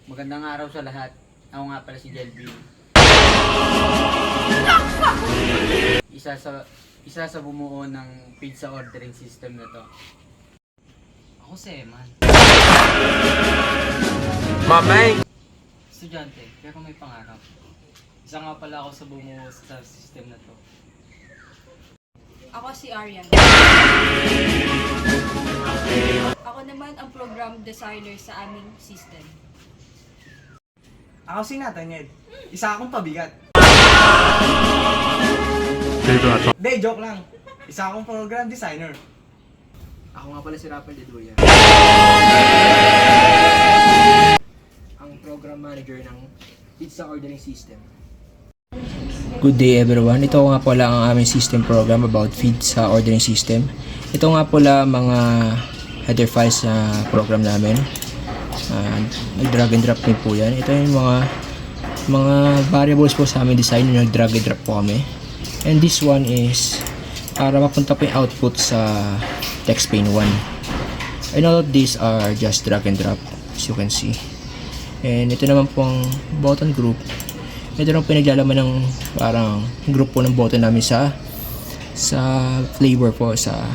Magandang araw sa lahat. Ako nga pala si Jelvin. Isa sa bumuo ng pizza ordering system na to. Ako si Eman. Mamay! Estudyante, pero may pangarap. Isa nga pala ako sa bumuo sa system na to. Ako si Aryan. Ako naman ang program designer sa aming system. Ako si Nathaniel. Isa akong pabigat. Hindi, joke lang. Isa akong program designer. Ako nga pala si Rafael de Duya. Ang program manager ng pizza ordering system. Good day everyone. Ito nga pala ang aming system program about pizza ordering system. Ito nga pala mga header files sa program namin. Nag-drag and drop din po yan. Ito yung mga variables po sa aming design na nag-drag and drop po kami. And this one is para mapunta po yung output sa text pane 1. And all of these are just drag and drop as you can see. And ito naman po ang button group. Ito lang pinaglalaman ng parang group po ng button namin sa flavor po sa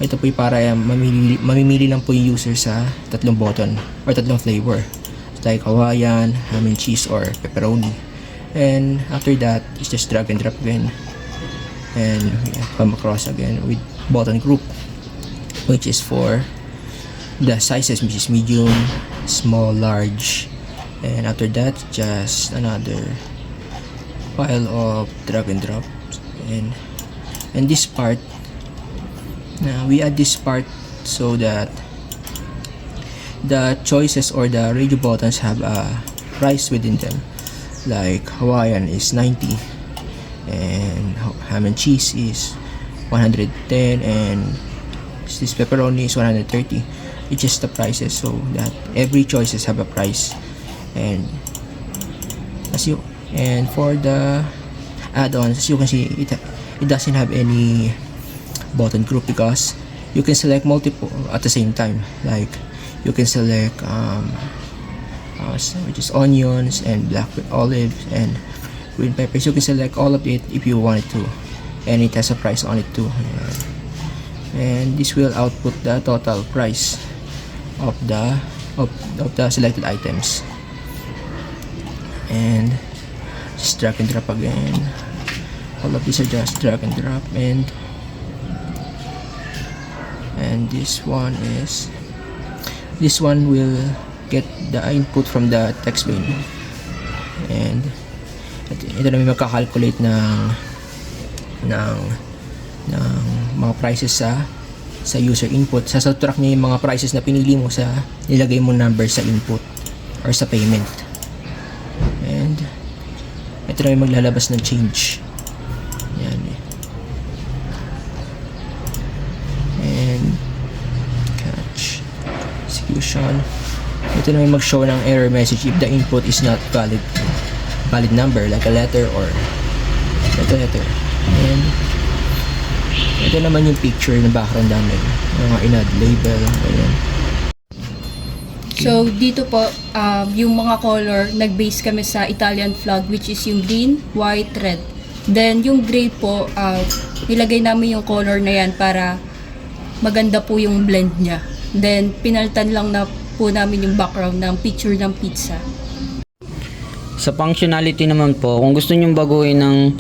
ito po yung para mamimili lang po yung user sa tatlong button or tatlong flavor like Hawaiian, ham and cheese or pepperoni. And after that is just drag and drop again and come across again with button group which is for the sizes which is medium, small, large. And after that, just another pile of drag and drop. And this part, we add this part so that the choices or the radio buttons have a price within them. Like Hawaiian is 90, and ham and cheese is 110, and this pepperoni is 130. It's just the prices so that every choices have a price. And for the add-ons, as you can see, it doesn't have any button group because you can select multiple at the same time. Like you can select which is onions and black olives and green peppers. You can select all of it if you wanted to, and it has a price on it too. And this will output the total price of the selected items. And just drag and drop again. All of these are just drag and drop, and this one will get the input from the text pane, and ito na may magka-calculate ng mga prices sa user input. Sasubtract niya yung mga prices na pinili mo sa nilagay mo number sa input or sa payment. And ito na yung maglalabas ng change. Yan. And catch execution. Ito na yung mag-show ng error message if the input is not valid number like a letter or like a letter. And ito naman yung picture ng background namin, mga inad label, ayan. So, dito po, yung mga color, nag-base kami sa Italian flag which is yung green, white, red. Then, yung gray po, nilagay namin yung color na yan para maganda po yung blend niya. Then, pinalitan lang na po namin yung background ng picture ng pizza. Sa functionality naman po, kung gusto nyo baguhin ng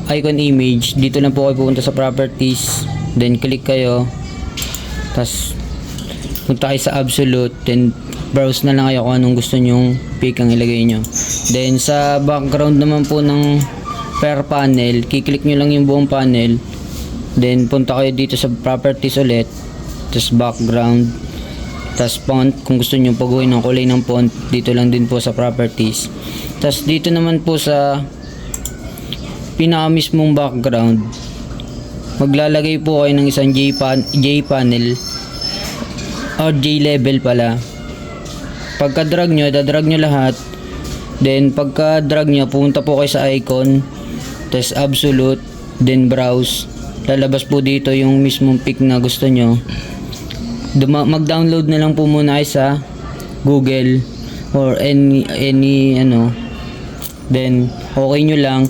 icon image, dito lang po kayo pupunta sa properties, then click kayo, tas punta kayo sa absolute, then browse na lang kayo kung anong gusto nyong pick ang ilagay nyo. Then sa background naman po ng per panel, kiklik nyo lang yung buong panel, then punta kayo dito sa properties ulit, tas background, tas font, kung gusto nyo paguhin ng kulay ng font, dito lang din po sa properties. Tas dito naman po sa pinaka mismong background, maglalagay po kayo ng isang J panel o J level pala. Pagka drag nyo, dadrag nyo lahat, then pagka drag nyo, pumunta po kayo sa icon, tas absolute, then browse, lalabas po dito yung mismong pick na gusto nyo. Mag-download na lang po muna kayo sa Google or any ano, then okay nyo lang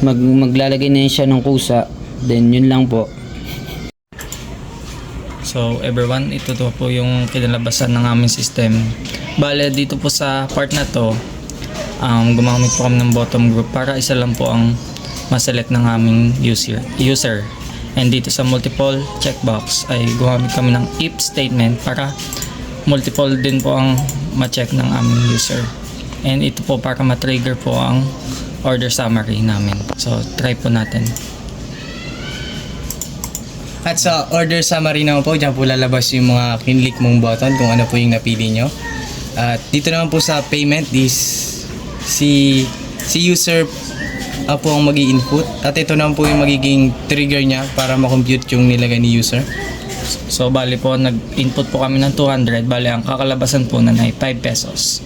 maglalagay na siya ng kusa, then yun lang po. So everyone, ito to po yung kinalabasan ng aming system. Bale dito po sa part na to, gumamit po kami ng bottom group para isa lang po ang ma-select ng aming user. And dito sa multiple checkbox ay gumamit kami ng if statement para multiple din po ang ma-check ng aming user. And ito po para ma-trigger po ang order summary namin. So try po natin. At sa order summary naman po, dyan po lalabas yung mga kinlik mong button kung ano po yung napili nyo. At dito naman po sa payment is si user po ang mag-i-input. At ito naman po yung magiging trigger niya para makompute yung nilagay ni user. So bali po nag-input po kami ng 200, bali ang kakalabasan po na ay 5 pesos.